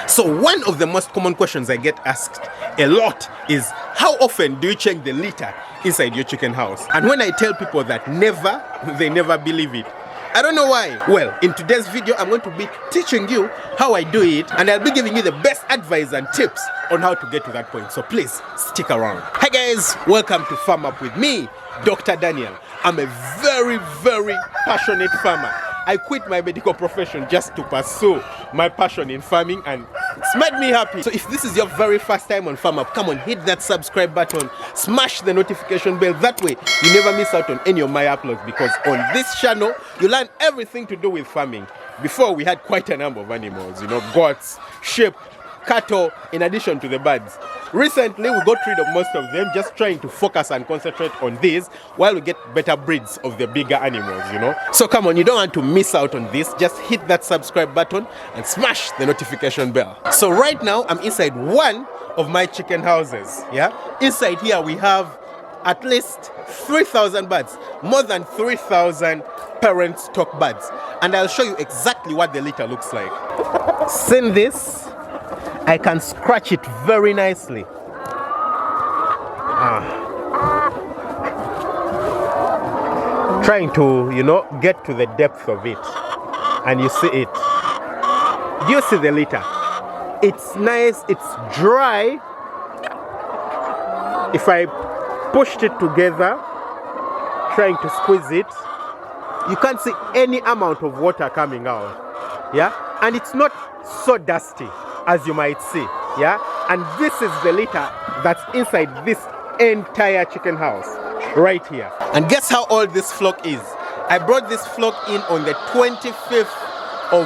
So one of the most common questions I get asked a lot is, how often do you change the litter inside your chicken house? And when I tell people that never, they never believe it. I don't know why. Well, in today's video, I'm going to be teaching you how I do it, and I'll be giving you the best advice and tips on how to get to that point. So please stick around. Hi guys, welcome to Farm Up with me, Dr. Daniel. I'm a very passionate farmer. I quit my medical profession just to pursue my passion in farming, and it's made me happy. So if this is your very first time on Farm Up, come on, hit that subscribe button, smash the notification bell. That way you never miss out on any of my uploads, because on this channel you learn everything to do with farming. Before, we had quite a number of animals, goats, sheep, cattle, in addition to the birds. Recently we got rid of most of them, just trying to focus and concentrate on these while we get better breeds of the bigger animals, So come on, you don't want to miss out on this. Just hit that subscribe button and smash the notification bell. So right now I'm inside one of my chicken houses. Inside here we have at least 3,000 birds, more than 3,000 parent stock birds, and I'll show you exactly what the litter looks like. Seen this? I can scratch it very nicely. Trying to, get to the depth of it. And you see it. Do you see the litter? It's nice, it's dry. If I pushed it together, trying to squeeze it, you can't see any amount of water coming out. And it's not so dusty, as you might see. And this is the litter that's inside this entire chicken house right here. And guess how old this flock is? I brought this flock in on the 25th of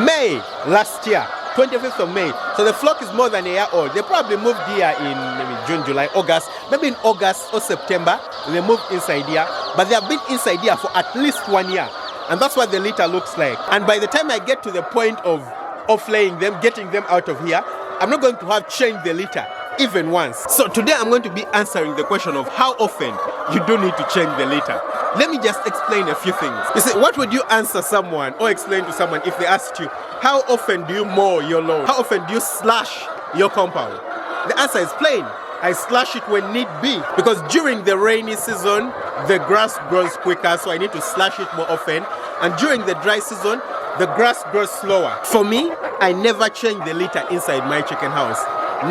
May last year. 25th of May. So the flock is more than a year old. They probably moved here in maybe June, July, August. Maybe in August or September they moved inside here. But they have been inside here for at least 1 year. And that's what the litter looks like. And by the time I get to the point of laying them, getting them out of here, I'm not going to have changed the litter even once. So today I'm going to be answering the question of how often you do need to change the litter. Let me just explain a few things. You see, what would you answer someone or explain to someone if they asked you, how often do you mow your lawn? How often do you slash your compound? The answer is plain. I slash it when need be, because during the rainy season the grass grows quicker, so I need to slash it more often, and during the dry season the grass grows slower. For me, I never change the litter inside my chicken house.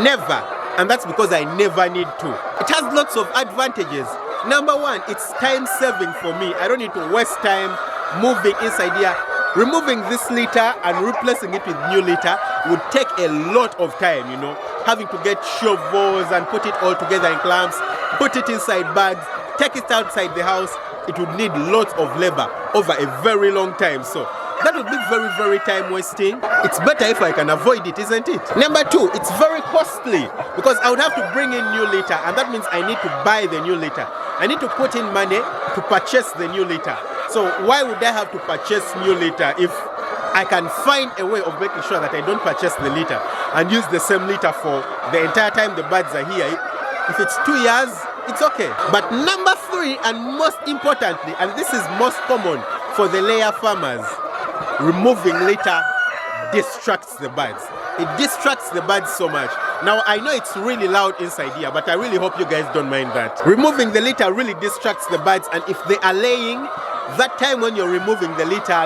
Never. And that's because I never need to. It has lots of advantages. Number one, it's time saving for me. I don't need to waste time moving inside here. Removing this litter and replacing it with new litter would take a lot of time, having to get shovels and put it all together in clumps, put it inside bags, take it outside the house. It would need lots of labor over a very long time. So that would be very time wasting. It's better if I can avoid it, isn't it? Number two, it's very costly, because I would have to bring in new litter, and that means I need to buy the new litter. I need to put in money to purchase the new litter. So why would I have to purchase new litter if I can find a way of making sure that I don't purchase the litter and use the same litter for the entire time the birds are here? If it's 2 years, it's okay. But number three, and most importantly, and this is most common for the layer farmers, removing litter distracts the birds. It distracts the birds so much. Now I know it's really loud inside here, but I really hope you guys don't mind that. Removing the litter really distracts the birds, and if they are laying, that time when you're removing the litter,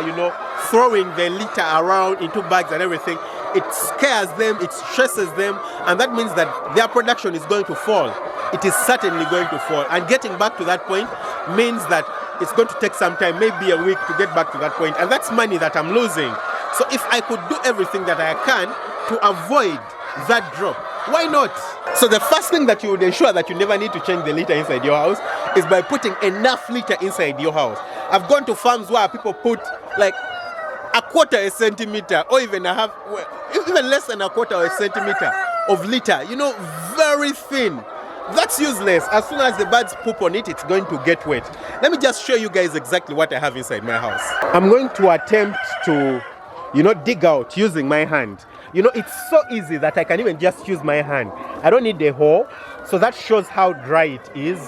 throwing the litter around into bags and everything, it scares them, it stresses them, and that means that their production is going to fall. It is certainly going to fall, and getting back to that point means that it's going to take some time, maybe a week, to get back to that point, and that's money that I'm losing. So if I could do everything that I can to avoid that drop, why not? So the first thing that you would ensure that you never need to change the litter inside your house is by putting enough litter inside your house. I've gone to farms where people put like a quarter a centimeter, or even even less than a quarter of a centimeter of litter, very thin. That's useless. As soon as the birds poop on it, it's going to get wet. Let me just show you guys exactly what I have inside my house. I'm going to attempt to, dig out using my hand. It's so easy that I can even just use my hand. I don't need a hoe. So that shows how dry it is,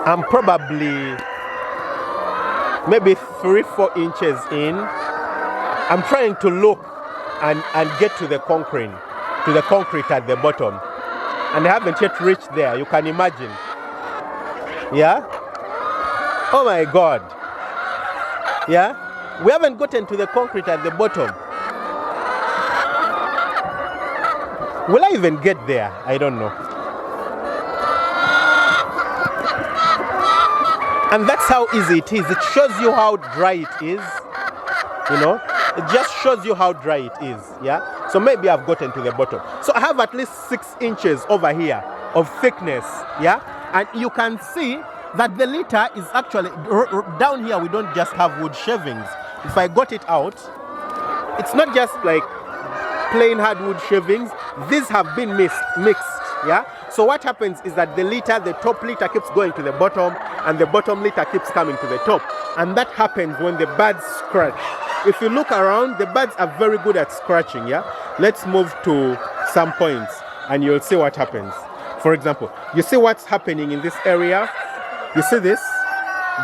I'm probably maybe 3-4 inches in. I'm trying to look and get to the concrete at the bottom. And I haven't yet reached there, you can imagine. Yeah? Oh my God. Yeah? We haven't gotten to the concrete at the bottom. Will I even get there? I don't know. And that's how easy it is. It shows you how dry it is. You know, it just shows you how dry it is. Yeah. So maybe I've gotten to the bottom. So I have at least 6 inches over here of thickness. Yeah. And you can see that the litter is actually down here. We don't just have wood shavings. If I got it out, it's not just like plain hardwood shavings. These have been mixed. Yeah. So what happens is that the litter, the top litter keeps going to the bottom, and the bottom litter keeps coming to the top. And that happens when the birds scratch. If you look around, the birds are very good at scratching. Yeah. Let's move to some points and you'll see what happens. For example, you see what's happening in this area? You see this?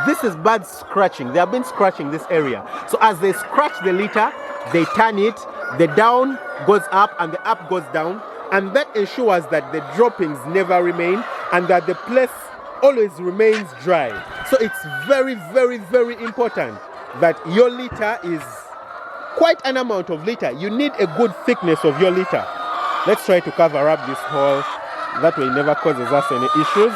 This is birds scratching. They have been scratching this area. So as they scratch the litter, they turn it, the down goes up and the up goes down. And that ensures that the droppings never remain and that the place always remains dry. So it's very, very, very important that your litter is quite an amount of litter. You need a good thickness of your litter. Let's try to cover up this hole. That way it never causes us any issues.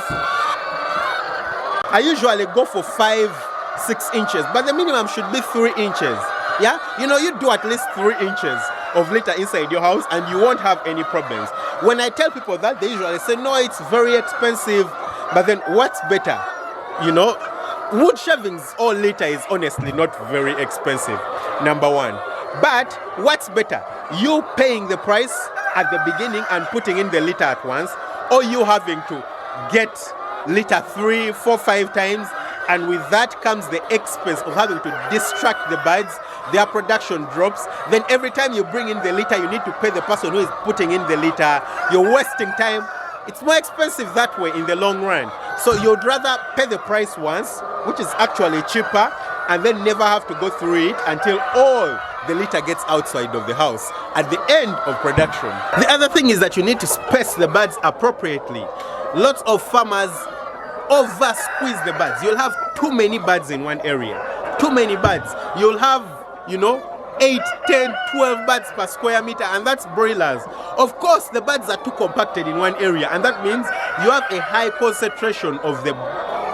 I usually go for 5-6 inches, but the minimum should be 3 inches. Yeah, you know, you do at least 3 inches of litter inside your house and you won't have any problems. When I tell people that, they usually say, no, it's very expensive. But then what's better? You know, wood shavings or litter is honestly not very expensive, number one. But what's better? You paying the price at the beginning and putting in the litter at once, or you having to get litter 3, 4, 5 times, and with that comes the expense of having to distract the birds. Their production drops. Then every time you bring in the litter, you need to pay the person who is putting in the litter. You're wasting time. It's more expensive that way in the long run. So you'd rather pay the price once, which is actually cheaper, and then never have to go through it until all the litter gets outside of the house at the end of production. The other thing is that you need to space the birds appropriately. Lots of farmers over squeeze the birds. You'll have too many birds in one area. Too many birds. You'll have, you know, 8, 10, 12 birds per square meter, and that's broilers. Of course, the birds are too compacted in one area, and that means you have a high concentration of the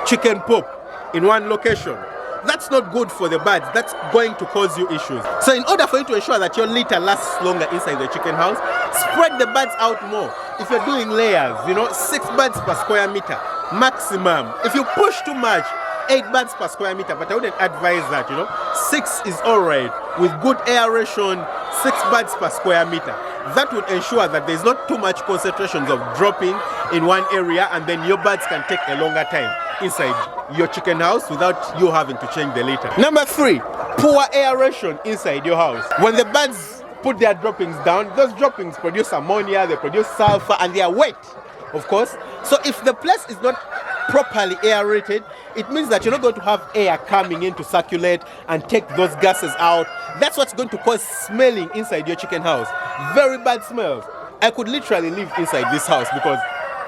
chicken poop in one location. That's not good for the birds. That's going to cause you issues. So in order for you to ensure that your litter lasts longer inside the chicken house, spread the birds out more. If you're doing layers, you know, 6 birds per square meter maximum. If you push too much, 8 birds per square meter, but I wouldn't advise that, you know. 6 is all right. With good aeration, 6 birds per square meter. That would ensure that there's not too much concentrations of dropping in one area, and then your birds can take a longer time inside your chicken house without you having to change the litter. Number 3, poor aeration inside your house. When the birds put their droppings down, those droppings produce ammonia, they produce sulfur, and they are wet, of course. So if the place is not properly aerated, it means that you're not going to have air coming in to circulate and take those gases out. That's what's going to cause smelling inside your chicken house. Very bad smells. I could literally live inside this house because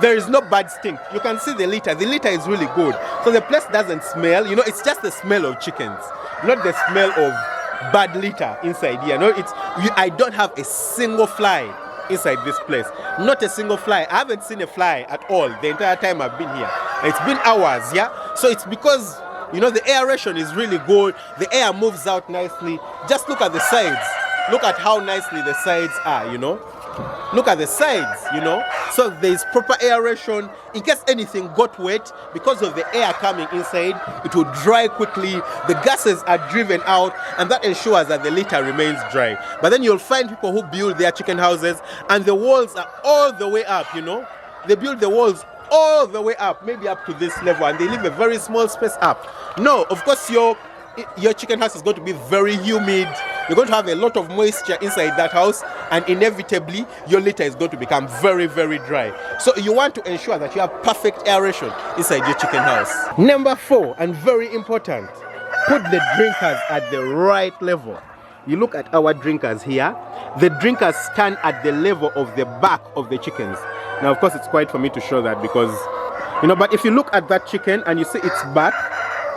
there is no bad stink. You can see the litter. The litter is really good. So the place doesn't smell. You know, it's just the smell of chickens, not the smell of bad litter inside here. No, I don't have a single fly inside this place. Not a single fly. I haven't seen a fly at all the entire time I've been here. It's been hours, yeah? So it's because, you know, the aeration is really good. The air moves out nicely. Just look at the sides. Look at how nicely the sides are, you know? Look at the sides, you know? So there's proper aeration. In case anything got wet, because of the air coming inside, it will dry quickly. The gases are driven out, and that ensures that the litter remains dry. But then you'll find people who build their chicken houses, and the walls are all the way up, you know? They build the walls all the way up, maybe up to this level, and they leave a very small space up. No, of course your chicken house is going to be very humid. You're going to have a lot of moisture inside that house, and inevitably your litter is going to become very, very dry. So you want to ensure that you have perfect aeration inside your chicken house. Number 4, and very important, put the drinkers at the right level. you look at our drinkers here. The drinkers stand at the level of the back of the chickens. Now, of course, it's quite for me to show that because, but if you look at that chicken and you see its back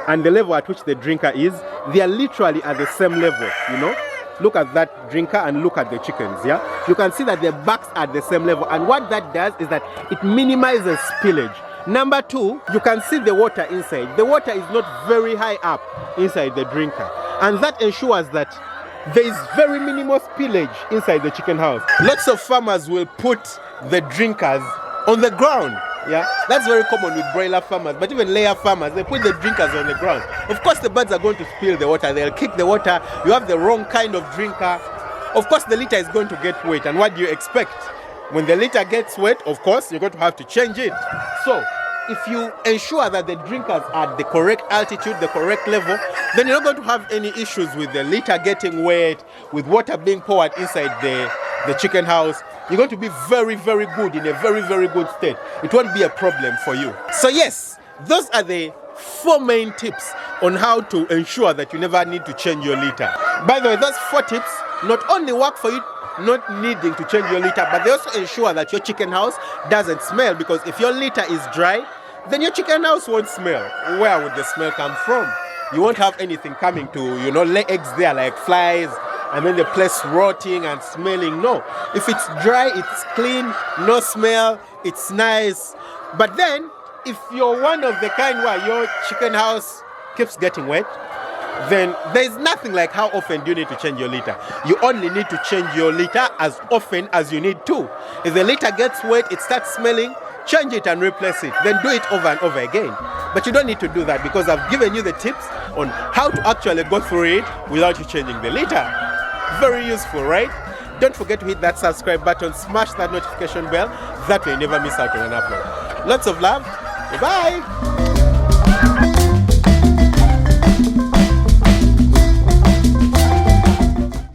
and the level at which the drinker is, they are literally at the same level, Look at that drinker and look at the chickens, yeah? You can see that their backs are at the same level, and what that does is that it minimizes spillage. Number two, you can see the water inside. The water is not very high up inside the drinker, and that ensures that there is very minimal spillage inside the chicken house. Lots of farmers will put the drinkers on the ground. Yeah, that's very common with broiler farmers, but even layer farmers, they put the drinkers on the ground. Of course, the birds are going to spill the water. They'll kick the water. You have the wrong kind of drinker. Of course, the litter is going to get wet. And what do you expect? When the litter gets wet, of course, you're going to have to change it. So, if you ensure that the drinkers are at the correct altitude, the correct level, then you're not going to have any issues with the litter getting wet, with water being poured inside the chicken house. You're going to be very, very good, in a very, very good state. It won't be a problem for you. So yes, those are the 4 main tips on how to ensure that you never need to change your litter. By the way, those 4 tips not only work for you not needing to change your litter, but they also ensure that your chicken house doesn't smell, because if your litter is dry, then your chicken house won't smell. Where would the smell come from? You won't have anything coming to, lay eggs there like flies, and then the place rotting and smelling. No, if it's dry, it's clean, no smell, it's nice. But then, if you're one of the kind where your chicken house keeps getting wet, then there's nothing like how often do you need to change your litter. You only need to change your litter as often as you need to. If the litter gets wet, it starts smelling, change it and replace it. Then do it over and over again. But you don't need to do that, because I've given you the tips on how to actually go through it without you changing the litter. Very useful, right? Don't forget to hit that subscribe button, smash that notification bell. That way you never miss out on an upload. Lots of love. Bye-bye.